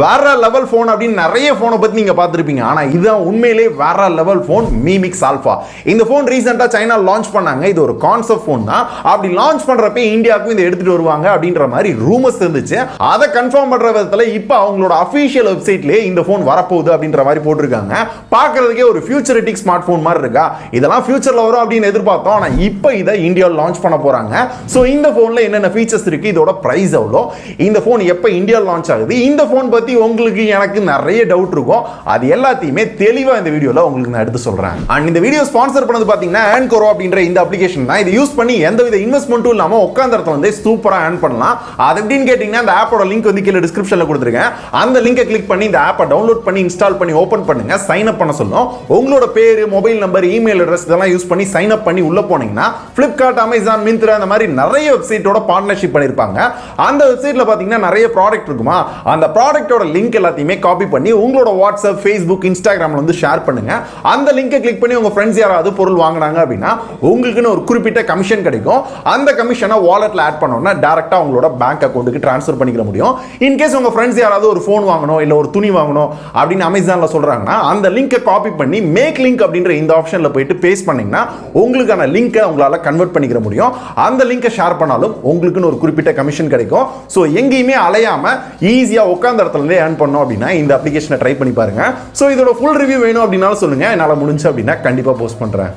வேற level phone அப்படின்னு நிறைய போனை பத்தி நீங்க பார்த்திருப்பீங்க. ஆனா இதுதான் உண்மையிலேயே வேற level phone Mi Mix Alpha. இந்த போன் ரீசெண்டா சைனா லான்ச் பண்ணாங்க. இது ஒரு கான்செப்ட் போன் தான். அப்படி லான்ச் பண்றப்ப இந்தியாவுக்கு இதை எடுத்துட்டு வருவாங்க அப்படின்ற மாதிரி ரூமர்ஸ் இருந்துச்சு. அதை கன்ஃபார்ம் பண்ற விதத்துல இப்ப அவங்களோட அபிஷியல் வெப்சைட்லயே இந்த போன் வரப்போகுது அப்படின்ற மாதிரி போட்டிருக்காங்க. பார்க்கிறதுக்கே ஒரு ஃபியூச்சரிட்டிக் ஸ்மார்ட் போன் மாதிரி இருக்கா. இதெல்லாம் ஃபியூச்சர்ல வரும் அப்படின்னு எதிர்பார்த்தோம். ஆனா இப்ப இதை இந்தியாவில் லான்ச் பண்ண போறாங்க. சோ இந்த போன்ல என்னென்ன ஃபீச்சர்ஸ் இருக்கு, இதோட பிரைஸ் எவ்வளோ, இந்த போன் எப்ப இந்தியாவில் லான்ச் ஆகுது, இந்த போன் பத்தி உங்களுக்கு எனக்கு நிறைய டவுட் இருக்கும். அது எல்லாத்தையுமே தெளிவா இந்த வீடியோல உங்களுக்கு நான் எடுத்து சொல்றேன். அண்ட் இந்த வீடியோ ஸ்பான்சர் பண்ணது பாத்தீங்கன்னா Anchor அப்படின்ற இந்த அப்ளிகேஷன் தான். இதை யூஸ் பண்ணி எந்தவித இன்வெஸ்ட்மெண்ட்டும் இல்லாம உட்கார்ந்த இடத்துல வந்து சூப்பரா ஏர்ன் பண்ணலாம். அது எப்படின்னு கேட்டீங்கன்னா அந்த ஆப்போட லிங்க் வந்து கீழே டிஸ்கிரிப்ஷன்ல கொடுத்துருக்கேன். அந்த லிங்கை கிளிக் பண்ணி இந்த ஆப்பை டவுன்லோட் பண்ணி இன்ஸ்டால் பண்ணி ஓபன் பண்ணுங்க. சைன் அப் பண்ண சொல்லும். உங்களோட பேரு, மொபைல் நம்பர், இமெயில் அட்ரஸ் இதெல்லாம் யூஸ் பண்ணி சைன் அப் பண்ணி உள்ள போனீங்கன்னா Flipkart, Amazon, Myntra அந்த மாதிரி நிறைய வெப்சைட்டோட பார்ட்னர்ஷிப் பண்ணிருப்பாங்க. அந்த வெப்சைட்ல பாத்தீங்கன்னா நிறைய ப்ராடக்ட் இருக்குமா. அந்த ப்ராடக்ட்டோட லிங்க் எல்லாத்தையுமே காப்பி பண்ணி உங்களோட வாட்ஸ்அப், ஃபேஸ்புக், இன்ஸ்டாகிராம்ல வந்து ஷேர் பண்ணுங்க. அந்த லிங்கை கிளிக் பண்ணி உங்க ஃப்ரெண்ட்ஸ் யாராவது பொருள் வாங்குனாங்க அப்படின்னா உங்களுக்குன்னு ஒரு குறிப்பிட்ட கமிஷன் கிடைக்கும். அந்த கமிஷனை வாலெட்ல ஆட் பண்ணோம்னா டைரக்டா உங்களோட பேங்க் அக்கவுண்ட்டுக்கு ட்ரான்ஸ்ஃபர் பண்ணிக்க முடியும். இன் கேஸ் உங்க ஃப்ரெண்ட்ஸ் யாராவது ஒரு ஃபோன் வாங்கணும் இல்ல ஒரு துணி வாங்கணும் அப்படின்னு அமேசான்ல சொல்றாங்கன்னா அந்த லிங்கை காப்பி பண்ணி மேக் லிங்க் அப்படின்ற இந்த ஆப்ஷன்ல போயிட்டு பேஸ்ட் பண்ணீங்கன்னா உங்களுக்கான லிங்கை உங்களால கன்வெர்ட் பண்ணிக்க முடியும். அந்த லிங்கை ஷேர் பண்ணாலும் உங்களுக்குன்னு ஒரு குறிப்பிட்ட கமிஷன் கிடைக்கும். சோ எங்கேயுமே அலையாம ஈஸியா உட்கார்ந்த இடத்துல இருந்தே ஏர்ன் பண்ணோம் அப்படின்னா இந்த அப்ளிகேஷனை ட்ரை பண்ணி பாருங்க. சோ இதோட ஃபுல் ரிவ்யூ வேணும் அப்படின்னாலும் சொல்லுங்க. என்னால முடிஞ்சு அப்படின்னா கண்டிப்பா போஸ்ட் பண்றேன்.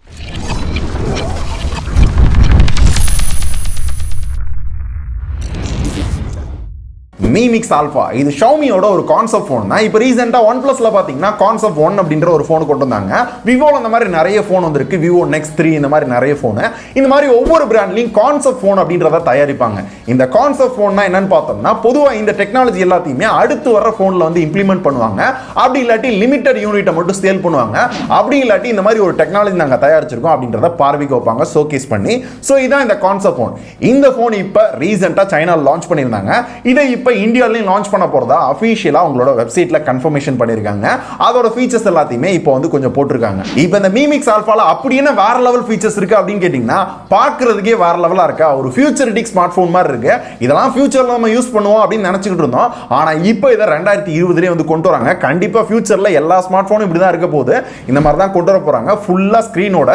Mi Mix Alpha இது Xiaomiயோட ஒரு கான்செப்ட் ஃபோன் தான். இப்போ ரீசெண்டா OnePlusல பாத்தீங்கன்னா கான்செப்ட் 1 அப்படின்ற ஒரு ஃபோன் கொண்டு வந்தாங்க. விவோல இந்த மாதிரி நிறைய ஃபோன் வந்திருக்கு. விவோ நெக்ஸ்ட் 3 இந்த மாதிரி நிறைய ஃபோன். இந்த மாதிரி ஒவ்வொரு பிராண்ட்லயும் கான்செப்ட் ஃபோன் அப்படின்றத தயாரிப்பாங்க. இந்த கான்செப்ட் ஃபோன்னா என்னன்னு பார்த்தோம்னா பொதுவா இந்த டெக்னாலஜி எல்லாத்தையுமே அடுத்து வர ஃபோன்ல வந்து இம்ப்ளிமெண்ட் பண்ணுவாங்க. அப்படி இல்லாட்டி லிமிட்டட் யூனிட்டை மட்டும் சேல் பண்ணுவாங்க. அப்படி இல்லாட்டி இந்த மாதிரி ஒரு டெக்னாலஜி நாங்க தயாரிச்சிருக்கோம் அப்படின்றத பார்வைக்கு வைப்பாங்க ஷோகேஸ் பண்ணி. சோ இதான் இந்த கான்செப்ட் ஃபோன். இந்த ஃபோன் இப்ப ரீசெண்டா சைனால லான்ச் பண்ணிருந்தாங்க. இதை இப்ப இந்தியாவிலையும் லான்ச் பண்ண போறதா அபிஷியலா உங்களோட வெப்சைட்ல கன்ஃபர்மேஷன் பண்ணிருக்காங்க. அதோட ஃபீச்சர்ஸ் எல்லாத்தையுமே இப்போ வந்து கொஞ்சம் போட்டிருக்காங்க. இப்போ இந்த Mi Mix Alphaல அப்படி என்ன வேற லெவல் ஃபீச்சர்ஸ் இருக்கு அப்படின்னு கேட்டீங்கன்னா பார்க்கிறதுக்கே வேற லெவலா இருக்கா. ஒரு ஃபியூச்சரிட்டிக் ஸ்மார்ட் போன் மாதிரி இருக்கு. இதெல்லாம் ஃபியூச்சர்ல நம்ம யூஸ் பண்ணுவோம் அப்படின்னு நினைச்சிட்டு இருந்தோம். ஆனா இப்போ இதை 2020 வந்து கொண்டு வராங்க. கண்டிப்பா ஃபியூச்சர்ல எல்லா ஸ்மார்ட் போனும் இப்படி தான் இருக்க போகுது. இந்த மாதிரி தான் கொண்டு வர போறாங்க ஃபுல்லா ஸ்கிரீனோட.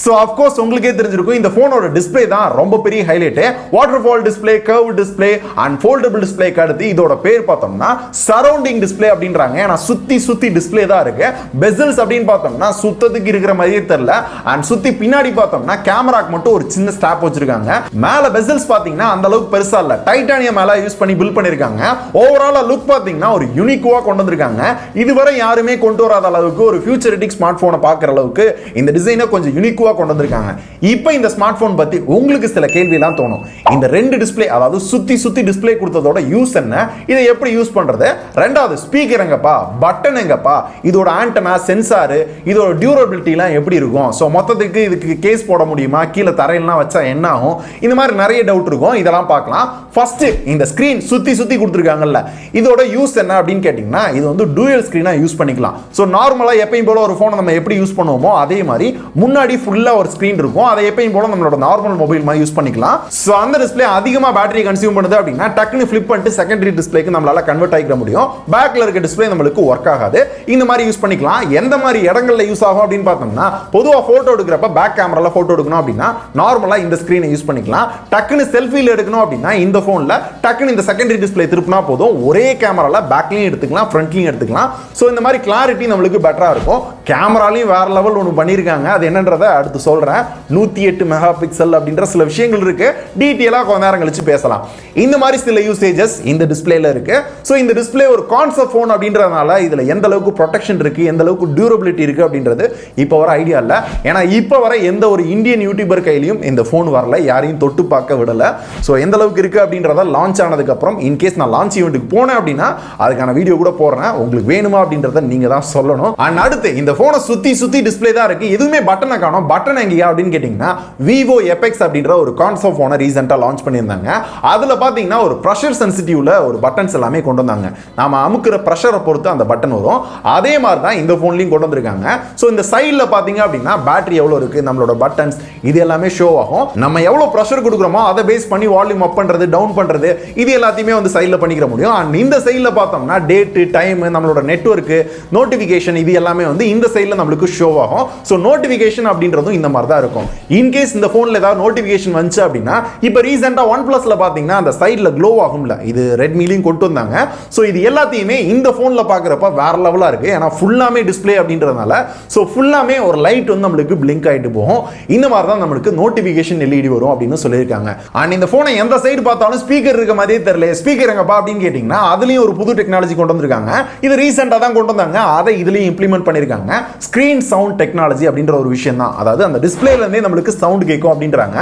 சோ ஆஃப் கோர்ஸ் உங்களுக்கே தெரிஞ்சிருக்கும் இந்த போனோட டிஸ்ப்ளே தான் ரொம்ப பெரிய highlight. Waterfall display, curve display and foldable டிஸ்ப்ளேக்கு அடுத்து இதோட பேர் பார்த்தோம்னா சரௌண்டிங் டிஸ்ப்ளே அப்படின்றாங்க. ஏன்னா சுத்தி சுத்தி டிஸ்ப்ளே தான் இருக்கு. பெசல்ஸ் அப்படின்னு பார்த்தோம்னா சுத்தத்துக்கு இருக்கிற மாதிரியே தெரியல. அண்ட் சுத்தி பின்னாடி பார்த்தோம்னா கேமராக்கு மட்டும் ஒரு சின்ன ஸ்டாப் வச்சிருக்காங்க. மேல பெசல்ஸ் பாத்தீங்கன்னா அந்த அளவுக்கு பெருசா இல்ல. டைட்டானியம் மேல யூஸ் பண்ணி பில்ட் பண்ணிருக்காங்க. ஓவரால் லுக் பாத்தீங்கன்னா ஒரு யூனிக்கா கொண்டு வந்திருக்காங்க. இதுவரை யாருமே கொண்டு வராத அளவுக்கு ஒரு ஃபியூச்சரிட்டிக் ஸ்மார்ட் போனை பார்க்குற அளவுக்கு இந்த டிசைனை கொஞ்சம் யூனிக் கொண்டு வந்திருக்காங்க. இப்போ இந்த ஸ்மார்ட் போன் பத்தி உங்களுக்கு சில கேள்வி எல்லாம் தோணும். இந்த ரெண்டு டிஸ்ப்ளே அதாவது சுத்தி சுத்தி டிஸ்ப்ளே கொடுத்ததோட யூஸ் என்ன, இதை எப்படி யூஸ் பண்றது, ரெண்டாவது ஸ்பீக்கர் எங்கப்பா, பட்டன் எங்கப்பா, இதோட ஆண்டனா, சென்சார், இதோட டியூரபிலிட்டி எல்லாம் எப்படி இருக்கும், சோ மொத்தத்துக்கு இதுக்கு கேஸ் போட முடியுமா, கீழே தரையெல்லாம் வச்சா என்ன ஆகும், இந்த மாதிரி நிறைய டவுட் இருக்கும். இதெல்லாம் பார்க்கலாம். ஃபர்ஸ்ட் இந்த ஸ்கிரீன் சுத்தி சுத்தி கொடுத்துருக்காங்கல்ல, இதோட யூஸ் என்ன அப்படின்னு கேட்டீங்கன்னா இது வந்து டூயல் ஸ்கிரீனா யூஸ் பண்ணிக்கலாம். சோ நார்மலா எப்பயும் போல ஒரு போனை நம்ம எப்படி யூஸ் பண்ணுவோமோ அதே மாதிரி முன்னாடி ஃபுல்லா ஒரு ஸ்கிரீன் இருக்கும். அதை எப்பயும் போல நம்மளோட நார்மல் மொபைல் மாதிரி யூஸ் பண்ணிக்கலாம். சோ அந்த டிஸ்ப்ளே அதிகமா பேட்டரி கன்சியூம் பண்ணுது அப்படின்னா டக்குனு ஃபிளிப் பண்ணிட்டு செகண்டரி டிஸ்ப்ளேக்கு நம்மளால கன்வெர்ட் ஆகிக்க முடியும். பேக்ல இருக்க டிஸ்ப்ளே நம்மளுக்கு ஒர்க் ஆகாது. இந்த மாதிரி யூஸ் பண்ணிக்கலாம். எந்த மாதிரி இடங்கள்ல யூஸ் ஆகும் அப்படின்னு பார்த்தோம்னா பொதுவா போட்டோ எடுக்கிறப்ப பேக் கேமரால போட்டோ எடுக்கணும் அப்படின்னா நார்மலா இந்த ஸ்கிரீனை யூஸ் பண்ணிக்கலாம். டக்குனு செல்ஃபில எடுக்கணும் அப்படின்னா இந்த போன்ல டக்குனு இந்த செகண்டரி டிஸ்ப்ளே திருப்பினா போதும். ஒரே கேமரால பேக்லயும் எடுத்துக்கலாம், ஃப்ரண்ட்லயும் எடுத்துக்கலாம். சோ இந்த மாதிரி கிளாரிட்டி நம்மளுக்கு பெட்டரா இருக்கும். கேமராலையும் வேற லெவல் ஒன்று பண்ணிருக்காங்க. அது என்னன்றதை அடுத்து சொல்றேன். 108 மெகா பிக்சல் அப்படின்ற சில விஷயங்கள் இருக்கு. டீடைலா கொஞ்ச நேரம் கழிச்சு பேசலாம். இந்த மாதிரி சில யூசேஜஸ் இந்த டிஸ்ப்ளேல இருக்கு. சோ இந்த டிஸ்ப்ளே ஒரு கான்செப்ட் போன் அப்படின்றதுனால இதுல எந்த அளவுக்கு ப்ரொடெக்ஷன் இருக்கு, எந்த அளவுக்கு டியூரபிலிட்டி இருக்கு அப்படின்றது இப்போ வர ஐடியா இல்ல. ஏன்னா இப்போ வர எந்த ஒரு இந்தியன் யூடியூபர் கையிலையும் இந்த போன் வரல, யாரையும் தொட்டு பார்க்க விடல. சோ எந்த அளவுக்கு இருக்கு அப்படின்றத லான்ச் ஆனதுக்கு அப்புறம் இன்கேஸ் நான் லான்ச் ஈவென்ட்டுக்கு போனேன் அப்படின்னா அதுக்கான வீடியோ கூட போடுறேன். உங்களுக்கு வேணுமா அப்படின்றத நீங்க தான் சொல்லணும். அண்ட் அடுத்து இந்த போனை சுத்தி டிஸ்ப்ளே தான் இருக்கு, எதுவுமே பட்டனை காணோம். பட்டன் எங்கயா அப்படின்னு கேட்டீங்கன்னா விவோ எபெக்ஸ் அப்படின்ற ஒரு கான்செப்ட் போனை ரீசெண்டா லான்ச் பண்ணியிருந்தாங்க. அதுல பாத்தீங்கன்னா ஒரு பிரஷர் சென்சிட்டிவ்ல ஒரு பட்டன்ஸ் எல்லாமே கொண்டு வந்தாங்க. நாம அமுக்குற பிரஷரை பொறுத்து அந்த பட்டன் வரும். அதே மாதிரி தான் இந்த போன்லயும் கொண்டு வந்திருக்காங்க. சோ இந்த சைடுல பாத்தீங்க அப்படின்னா பேட்டரி எவ்வளவு இருக்கு, நம்மளோட பட்டன்ஸ் இது எல்லாமே ஷோ ஆகும். நம்ம எவ்வளவு பிரஷர் கொடுக்குறோமோ அதை பேஸ் பண்ணி வால்யூம் அப் பண்றது டவுன் பண்றது இது எல்லாத்தையுமே வந்து சைடுல பண்ணிக்கிற முடியும். அண்ட் இந்த சைடுல பார்த்தோம்னா டேட் டைம் நம்மளோட நெட்வொர்க் நோட்டிபிகேஷன் இது எல்லாமே வந்து இந்த சைடுல நம்மளுக்கு ஷோ ஆகும். சோ நோட்டிபிகேஷன் அப்படின்றதும் இந்த மாதிரி தான் இருக்கும். இன் கேஸ் இந்த போன்ல ஏதாவது நோட்டிபிகேஷன் வந்துச்சு அப்படின்னா இப்போ ரீசெண்டா OnePlusல பாத்தீங்கன்னா அந்த சைடுல க்ளோ ஆகும்ல, இது ரெட்மிலையும் கொண்டு வந்தாங்க. சோ இது எல்லாத்தையுமே இந்த போன்ல பாக்குறப்ப வேற லெவலா இருக்கு. ஏன்னா ஃபுல்லாமே டிஸ்ப்ளே அப்படின்றதுனால சோ ஃபுல்லாமே ஒரு லைட் வந்து நம்மளுக்கு பிளிங்க் ஆயிட்டு போகும். இந்த மாதிரி தான் நம்மளுக்கு நோட்டிபிகேஷன் LED வரும் அப்படின்னு சொல்லியிருக்காங்க. அண்ட் இந்த போனை எந்த சைடு பார்த்தாலும் ஸ்பீக்கர் இருக்க மாதிரியே தெரியல. ஸ்பீக்கர் எங்கப்பா அப்படின்னு கேட்டீங்கன்னா அதுலயும் ஒரு புது டெக்னாலஜி கொண்டு வந்திருக்காங்க. இது ரீசெண்டா தான் கொண்டு வந்தாங்க, அதை இதுலயும் இம்ப்ளிமெண்ட் பண்ணிருக்காங்க. ஸ்கிரீன் சவுண்ட் டெக்னாலஜி அப்படின்ற ஒரு விஷயம் தான். அதாவது அந்த டிஸ்ப்ளேல இருந்தே நம்மளுக்கு சவுண்ட் கேட்கும் அப்படின்றாங்க.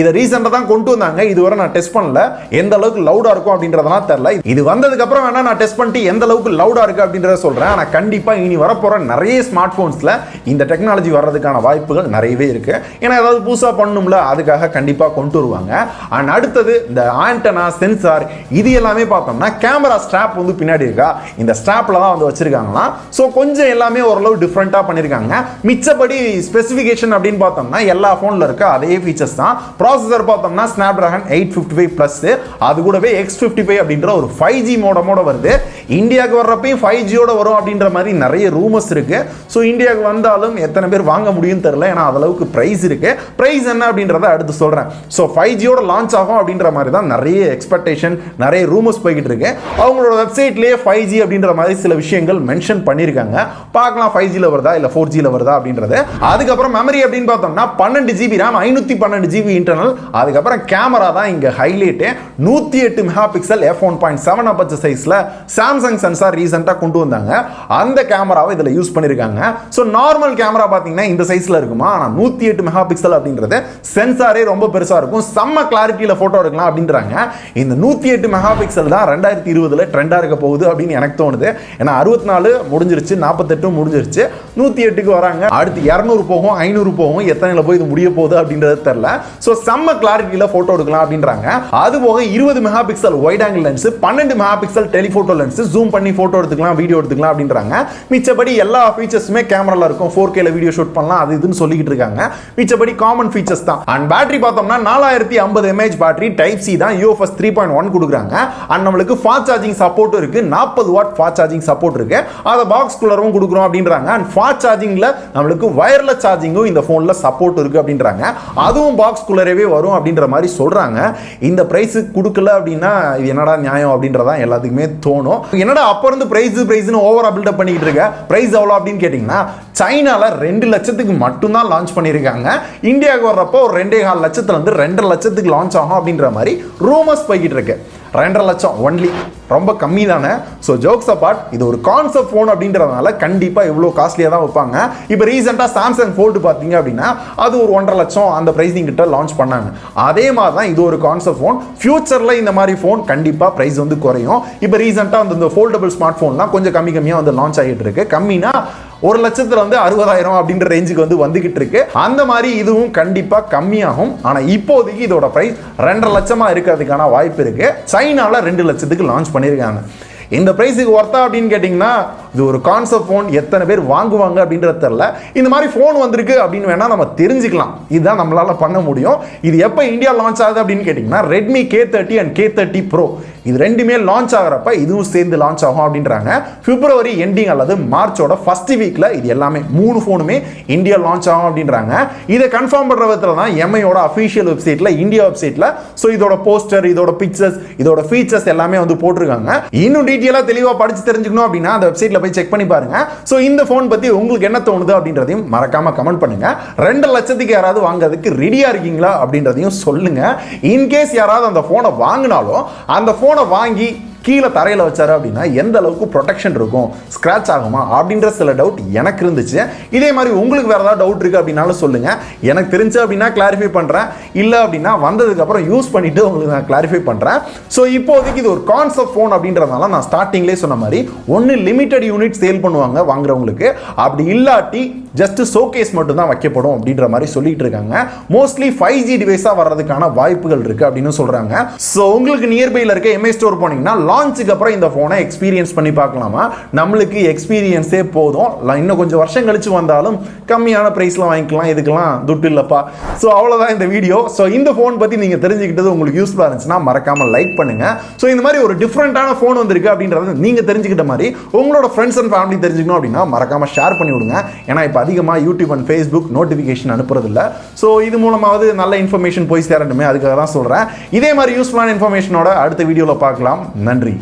இதை ரீசெண்டா தான் கொண்டு வந்தாங்க. இதுவரை நான் டெஸ்ட் பண்ணல, எந்த அளவுக்கு லவுடா இருக்கும் அப்படின்றதெல்லாம் தெரியல. இது வந்ததுக்கு அப்புறம் வேணா நான் டெஸ்ட் பண்ணிட்டு எந்த அளவுக்கு லவுடா இருக்கு அப்படின்றத சொல்றேன். ஆனா கண்டிப்பா இனி வரப்போற நிறைய ஸ்மார்ட் போன்ஸ்ல இந்த டெக்னாலஜி வர்றதுக்கான வாய்ப்புகள் நிறையவே இருக்கு. ஏன்னா ஏதாவது புதுசா பண்ணணும்ல, அதுக்காக கண்டிப்பா கொண்டு வருவாங்க. அண்ட் அடுத்தது இந்த ஆண்டனா சென்சார் இது எல்லாமே பார்த்தோம்னா கேமரா ஸ்ட்ராப் வந்து பின்னாடி இருக்கா, இந்த ஸ்ட்ராப்ல தான் வந்து வச்சிருக்காங்களா. சோ கொஞ்சம் எல்லாமே ஓரளவு டிஃபரெண்டா பண்ணிருக்காங்க. மிச்சபடி ஸ்பெசிஃபிகேஷன் அப்படின்னு பார்த்தோம்னா எல்லா போன்ல இருக்க அதே ஃபீச்சர்ஸ் தான். ப்ராசஸர் பார்த்தோம்னா Snapdragon 855 பிளஸ், அது கூடவே X55 அப்படின்ற ஒரு 5G மோடமோட வருது. இந்தியாவுக்கு வர்றப்பையும் 5G யோட வரும் அப்படின்ற மாதிரி நிறைய ரூமர்ஸ் இருக்கு. சோ இந்தியாவுக்கு வந்தாலும் எத்தனை பேர் வாங்க முடியும் தெரியல, ஏன்னா அது அளவுக்கு பிரைஸ் இருக்கு. பிரைஸ் என்ன அப்படின்றத அடுத்து சொல்றேன். சோ 5G யோட லான்ச் ஆகும் அப்படின்ற மாதிரி தான் நிறைய எக்ஸ்பெக்டேஷன் நிறைய ரூமர்ஸ் போய்கிட்டு இருக்கு. அவங்களோட வெப்சைட்லயே 5G அப்படின்ற மாதிரி சில விஷயங்கள் மென்ஷன் பண்ணிருக்காங்க. பார்க்கலாம் 5Gல வருதா இல்ல 4Gல வருதா அப்படின்றது. அதுக்கப்புறம் மெமரி அப்படின்னு பார்த்தோம்னா 12GB RAM 512GB இன்டர்னல். அதுக்கப்புறம் கேமரா தான் இங்க highlight. 108 mega pixel f1.7 aperture சைஸ்ல சாம்சங் சென்சார் ரீசெண்டா கொண்டு வந்தாங்க. அந்த கேமராவை இதுல யூஸ் பண்ணிருக்காங்க. சோ நார்மல் கேமரா பாத்தீங்கன்னா இந்த சைஸ்ல இருக்குமா, ஆனா 108 மெகா பிக்சல் அப்படின்றது சென்சாரே ரொம்ப பெருசா இருக்கும். செம்ம கிளாரிட்டியில போட்டோ எடுக்கலாம் அப்படின்றாங்க. இந்த 108 மெகா பிக்சல் தான் 2020ல ட்ரெண்டா இருக்க போகுது அப்படின்னு எனக்கு தோணுது. ஏன்னா 64 முடிஞ்சிருச்சு, 48 முடிஞ்சிருச்சு, 108க்கு வராங்க. அடுத்து 200 போகும், 500 போகும், எத்தனைல போய் இது முடிய போகுது அப்படின்றது தெரியல. சோ செம்ம கிளாரிட்டியில போட்டோ எடுக்கலாம் அப்படின்றாங்க. அது போக 20 mega pixel wide angle lens, 12 mega pixel telephoto lens, zoom பண்ணி போட்டோ எடுத்துக்கலாம், வீடியோ எடுத்துக்கலாம் அப்படின்றாங்க. மிச்சபடி எல்லா ஃபீச்சர்ஸுமே கேமரால இருக்கும். 4Kல வீடியோ ஷூட் பண்ணலாம், அது இதுன்னு சொல்லிட்டு இருக்காங்க. மிச்சபடி காமன் ஃபீச்சர்ஸ் தான். அண்ட் பேட்டரி பார்த்தோம்னா 4050 mAh பேட்டரி டைப் சி தான், UFS 3.1 கொடுக்குறாங்க. அண்ட் நம்மளுக்கு ஃபாஸ்ட் சார்ஜிங் சப்போர்ட் இருக்கு, 40 வாட் ஃபாஸ்ட் சார்ஜிங் சப்போர்ட் இருக்கு. அத பாக்ஸ் குள்ளரும் கொடுக்குறோம் அப்படின்றாங்க. அண்ட் ஃபாஸ்ட் சார்ஜிங்ல நம்மளுக்கு வயர்லெஸ் சார்ஜிங்கும் இந்த போன்ல சப்போர்ட் இருக்கு அப்படின்றாங்க. அதுவும் பாக்ஸ் குள்ளரவே வரும் அப்படின்ற மாதிரி சொல்றாங்க. இந்த பிரைஸ் கொடுக்கல அப்படின்னா இது என்னடா நியாயம் அப்படின்றதா எல்லாத்துக்குமே தோணும். என்னடா அப்ப இருந்து பிரைஸ்னு ஓவரா பில்டப் பண்ணிட்டு இருக்க, பிரைஸ் எவ்வளவு அப்படின்னு கேட்டீங்கன்னா சைனால 2 லட்சத்துக்கு மட்டும் தான் லான்ச் பண்ணிருக்காங்க. இந்தியாவுக்கு வர்றப்போ ஒரு 2.5 லட்சத்துல இருந்து 2.5 லட்சத்துக்கு லான்ச் ஆகும் அப்படின்ற மாதிரி ரூமர்ஸ் போய்கிட்டு இருக்கு. 2.5 லட்சம் ஒன்லி, ரொம்ப கம்மி தானே. ஸோ ஜோக்ஸ் அப்பார்ட், இது ஒரு கான்செப்ட் ஃபோன் அப்படின்றதுனால கண்டிப்பாக இவ்வளோ காஸ்ட்லியாக தான் வைப்பாங்க. இப்போ ரீசெண்டாக சாம்சங் ஃபோல்டு பார்த்தீங்க அப்படின்னா அது ஒரு 1.5 லட்சம் அந்த ப்ரைஸிங் கிட்ட லான்ச் பண்ணாங்க. அதே மாதிரி தான் இது ஒரு கான்செப்ட் ஃபோன். ஃபியூச்சரில் இந்த மாதிரி ஃபோன் கண்டிப்பாக ப்ரைஸ் வந்து குறையும். இப்போ ரீசெண்டாக வந்து இந்த ஃபோல்டபிள் ஸ்மார்ட் ஃபோன்லாம் கொஞ்சம் கம்மியாக வந்து லான்ச் ஆகிட்டு இருக்கு. கம்மினா 1 லட்சத்துல வந்து 60,000 அப்படின்ற ரேஞ்சுக்கு வந்து வந்துகிட்டு இருக்கு. அந்த மாதிரி இதுவும் கண்டிப்பா கம்மியாகும். ஆனா இப்போதைக்கு இதோட பிரைஸ் 2.5 லட்சமா இருக்கிறதுக்கான வாய்ப்பு இருக்கு. சைனால 2 லட்சத்துக்கு லான்ச் பண்ணிருக்காங்க. இந்த பிரைஸுக்கு ஒர்த்தா அப்படின்னு கேட்டிங்கன்னா இது ஒரு கான்செப்ட் ஃபோன், எத்தனை பேர் வாங்குவாங்க அப்படின்றது தெரியல. இந்த மாதிரி ஃபோன் வந்திருக்கு அப்படின்னு வேணா நம்ம தெரிஞ்சுக்கலாம். இதுதான் நம்மளால பண்ண முடியும். இது எப்போ இந்தியா லான்ச் ஆகுது அப்படின்னு கேட்டிங்கன்னா Redmi K30 and K30 Pro இது ரெண்டுமே லான்ச் ஆகிறப்ப இதுவும் சேர்ந்து லான்ச் ஆகும் அப்படின்றாங்க. பிப்ரவரி எண்டிங் அல்லது மார்ச்சோட ஃபர்ஸ்ட் வீக்ல இது எல்லாமே 3 ஃபோனுமே இந்தியா லான்ச் ஆகும் அப்படின்றாங்க. இதை கன்ஃபார்ம் பண்ற விதத்துல தான் எம்ஐயோட அஃபிஷியல் வெப்சைட்ல, இந்தியா வெப்சைட்ல ஸோ இதோட போஸ்டர், இதோட பிக்சர்ஸ், இதோட ஃபீச்சர்ஸ் எல்லாமே வந்து போட்டிருக்காங்க. இன்னும் டீட்டெயிலா தெளிவா படிச்சு தெரிஞ்சுக்கணும் அப்படின்னா அந்த வெப்சைட்ல போய் செக் பண்ணி பாருங்க. ஸோ இந்த ஃபோன் பத்தி உங்களுக்கு என்ன தோணுது அப்படின்றதையும் மறக்காம கமெண்ட் பண்ணுங்க. 2 லட்சத்துக்கு யாராவது வாங்குறதுக்கு ரெடியா இருக்கீங்களா அப்படின்றதையும் சொல்லுங்க. இன்கேஸ் யாராவது அந்த போனை வாங்கினாலும் அந்த போனை வாங்கி கீழே தரையில் வச்சாரு அப்படின்னா எந்த அளவுக்கு ப்ரொடெக்ஷன் இருக்கும், ஸ்க்ராட்ச் ஆகுமா அப்படின்ற சில டவுட் எனக்கு இருந்துச்சு. இதே மாதிரி உங்களுக்கு வேறு ஏதாவது டவுட் இருக்குது அப்படின்னாலும் சொல்லுங்கள். எனக்கு தெரிஞ்சு அப்படின்னா கிளாரிஃபை பண்ணுறேன், இல்லை அப்படின்னா வந்ததுக்கப்புறம் யூஸ் பண்ணிவிட்டு உங்களுக்கு நான் கிளாரிஃபை பண்ணுறேன். ஸோ இப்போதைக்கு இது ஒரு கான்செப்ட் ஃபோன் அப்படின்றதுனால நான் ஸ்டார்டிங்லேயே சொன்ன மாதிரி ஒன்று லிமிடெட் யூனிட் சேல் பண்ணுவாங்க வாங்குறவங்களுக்கு, அப்படி இல்லாட்டி ஜஸ்ட் ஷோகேஸ் மட்டும் தான் வைக்கப்படும் அப்படின்ற மாதிரி சொல்லிட்டு இருக்காங்க. மோஸ்ட்லி 5G டிவைஸாக வர்றதுக்கான வாய்ப்புகள் இருக்குது அப்படின்னு சொல்கிறாங்க. ஸோ உங்களுக்கு நியர்பையில் இருக்க எம்ஐ ஸ்டோர் போனீங்கன்னா லான்ச்சுக்கு அப்புறம் இந்த ஃபோனை எக்ஸ்பீரியன்ஸ் பண்ணி பார்க்கலாமா. நம்மளுக்கு எக்ஸ்பீரியன்ஸே போதும், இன்னும் கொஞ்சம் வருஷம் கழிச்சு வந்தாலும் கம்மியான ப்ரைஸில் வாங்கிக்கலாம், இதுக்கெல்லாம் துட்டு இல்லைப்பா. ஸோ அவ்வளோதான் இந்த வீடியோ. ஸோ இந்த ஃபோன் பற்றி நீங்கள் தெரிஞ்சுக்கிட்டது உங்களுக்கு யூஸ்ஃபுல்லாக இருந்துச்சுன்னா மறக்காமல் லைக் பண்ணுங்கள். ஸோ இந்த மாதிரி ஒரு டிஃப்ரெண்ட்டான ஃபோன் வந்திருக்கு அப்படின்றது நீங்கள் தெரிஞ்சுக்கிட்ட மாதிரி உங்களோட ஃப்ரெண்ட்ஸ் அண்ட் ஃபேமிலி தெரிஞ்சுக்கணும் அப்படின்னா மறக்காமல் ஷேர் பண்ணி விடுங்க. ஏன்னா இப்போ அதிகமாக யூடியூப் அண்ட் ஃபேஸ்புக் நோட்டிஃபிகேஷன் அனுப்புறதில்ல. ஸோ இது மூலமாவது நல்ல இன்ஃபர்மேஷன் போய் சேரணுமே, அதுக்காக தான் சொல்கிறேன். இதே மாதிரி யூஸ்ஃபுல்லான இன்ஃபர்மேஷனோட அடுத்த வீடியோவில் பார்க்கலாம். நன்றி.